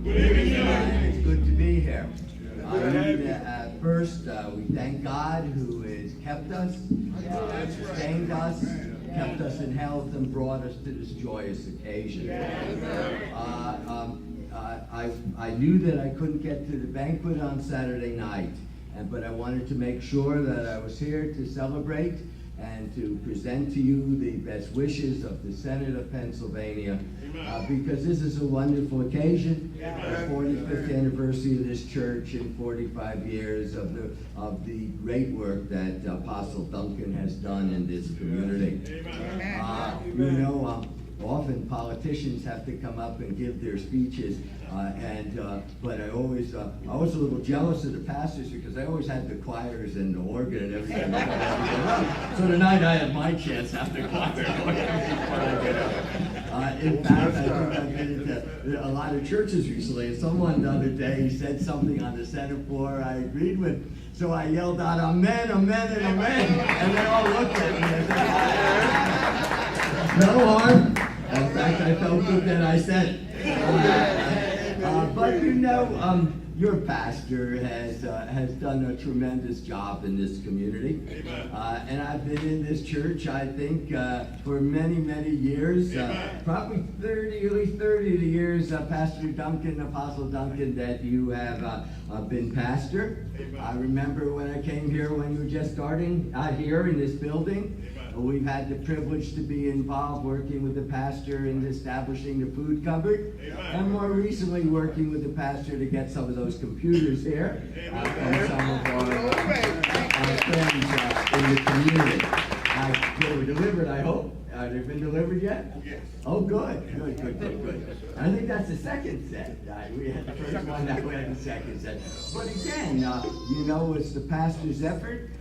Good evening, it's good to be here. First, we thank God who has kept us, sustained us, kept us in health, and brought us to this joyous occasion. I knew that I couldn't get to the banquet on Saturday night, but I wanted to make sure that I was here to celebrate and to present to you the best wishes of the Senate of Pennsylvania, because this is a wonderful occasion, the 45th anniversary of this church and 45 years of the great work that Apostle Duncan has done in this community. Often politicians have to come up and give their speeches, but I was a little jealous of the pastors because I always had the choirs and the organ and everything. So tonight I had my chance after choir and organ. In fact, I think I've been into a lot of churches recently, and someone the other day said something on the Senate floor I agreed with. So I yelled out, "Amen, amen, and amen," and they all looked at me and said, "No harm." In fact, I felt good that I said it. But your pastor has done a tremendous job in this community. And I've been in this church, I think, for many, many years. Probably at least 30 years, Pastor Duncan, Apostle Duncan, that you have been pastor. I remember when I came here when you were just starting out here in this building. We've had the privilege to be involved working with the pastor in establishing the food cupboard, and more recently working with the pastor to get some of those computers here from some of our friends in the community. They were delivered, I hope. They've been delivered yet? Yes. Oh, good. I think that's the second set. We had the first one, now we had the second set. But again, it's the pastor's effort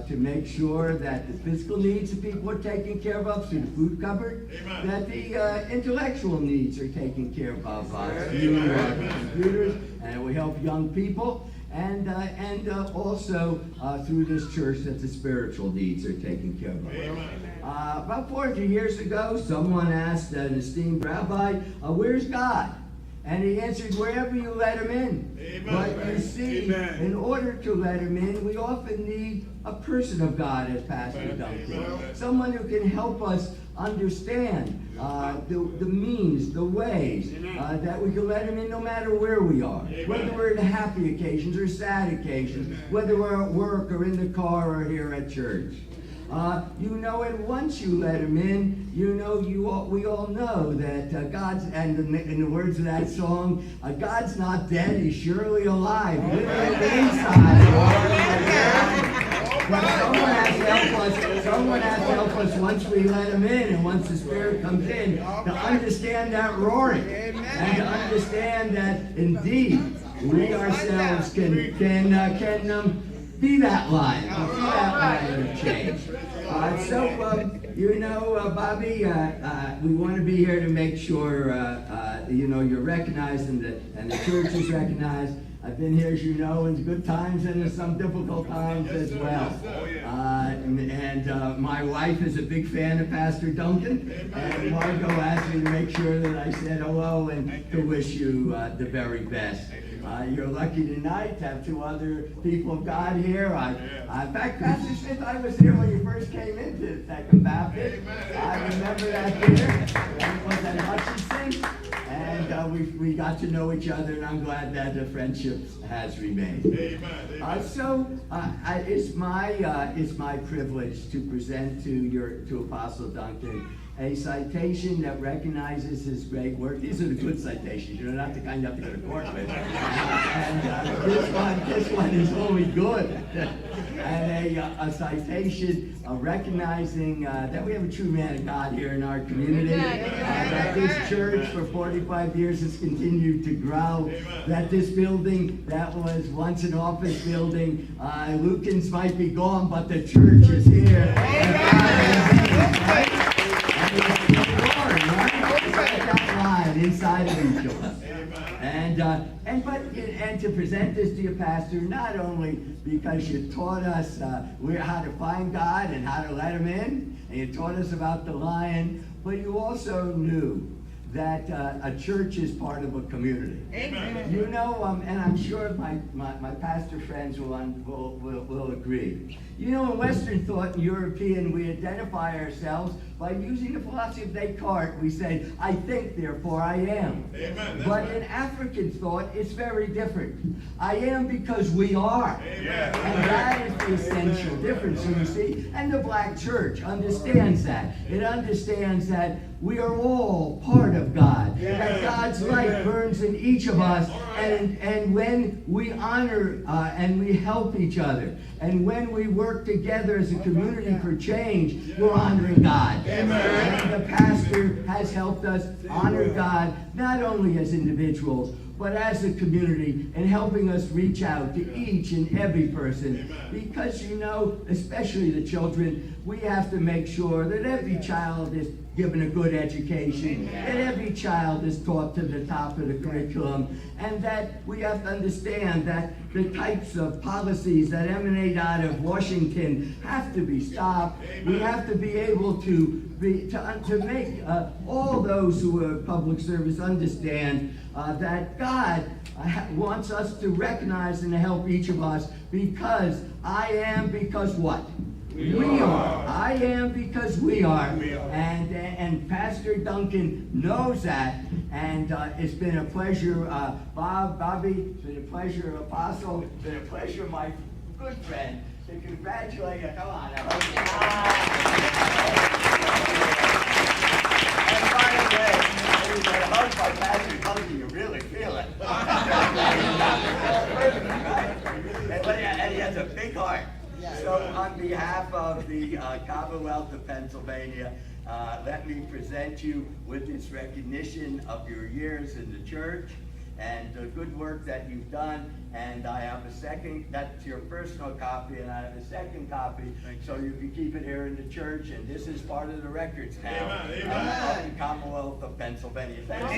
to make sure that the physical needs of people are taken care of through the food cupboard, that the intellectual needs are taken care of through the computers, and we help young people, and also through this church that the spiritual needs are taken care of. About 40 years ago, someone asked an esteemed rabbi, "Where's God?" And he answered, "Wherever you let him in." But you see, in order to let him in, we often need a person of God, as Pastor Duncan. Someone who can help us understand the means, the ways that we can let him in no matter where we are. Whether we're in happy occasions or sad occasions, whether we're at work or in the car or here at church. And once you let him in, we all know that God's, and in the words of that song, God's not dead, he's surely alive. Living on the inside. But someone has to help us once we let him in, and once the Spirit comes in, to understand that roaring, and to understand that indeed we ourselves can be that lion of change. Bobby, we want to be here to make sure, you're recognized and the church is recognized. I've been here, as you know, in good times and in some difficult times as well. My wife is a big fan of Pastor Duncan, and Margot asked me to make sure that I said hello and to wish you the very best. You're lucky tonight to have two other people of God here. In fact, Pastor Smith, I was here when you first came into Second Baptist. I remember that dinner. It was at Hutchinson. And we got to know each other, and I'm glad that the friendship has remained. It's my privilege to present to Apostle Duncan a citation that recognizes his great work. These are the good citations, not the kind you have to go to court with. This one is only good. And a citation recognizing that we have a true man of God here in our community. That this church for 45 years has continued to grow. That this building that was once an office building, Lukens might be gone, but the church is here. Inside of each of us. And to present this to you, Pastor, not only because you taught us how to find God and how to let him in, and you taught us about the lion, but you also knew that a church is part of a community. Amen. You know, and I'm sure my pastor friends will agree. You know, in Western thought and European, we identify ourselves by using the philosophy of Descartes. We say, I think, therefore I am. Amen. But in African thought, it's very different. I am because we are. Amen. And that is the essential difference, you see. And the black church understands that. It understands that we are all part of God. That God's light burns in each of us. And when we honor and we help each other, and when we work together as a community for change, we're honoring God. And the pastor has helped us honor God, not only as individuals, but as a community, and helping us reach out to each and every person. Because, you know, especially the children, we have to make sure that every child is given a good education, that every child is taught to the top of the curriculum, and that we have to understand that the types of policies that emanate out of Washington have to be stopped. We have to be able to make all those who are public service understand that God wants us to recognize and help each of us, because I am because what? We are. I am because we are. And Pastor Duncan knows that. And it's been a pleasure, Bobby, it's been a pleasure, Apostle, it's been a pleasure, my good friend, to congratulate you. Come on. And by the way, when you get a hug by Pastor Duncan, you really feel it. And he has a big heart. So on behalf of the Commonwealth of Pennsylvania, let me present you with this recognition of your years in the church and the good work that you've done. And I have a second, that's your personal copy, and I have a second copy, so you can keep it here in the church. And this is part of the records now of the Commonwealth of Pennsylvania. Thanks.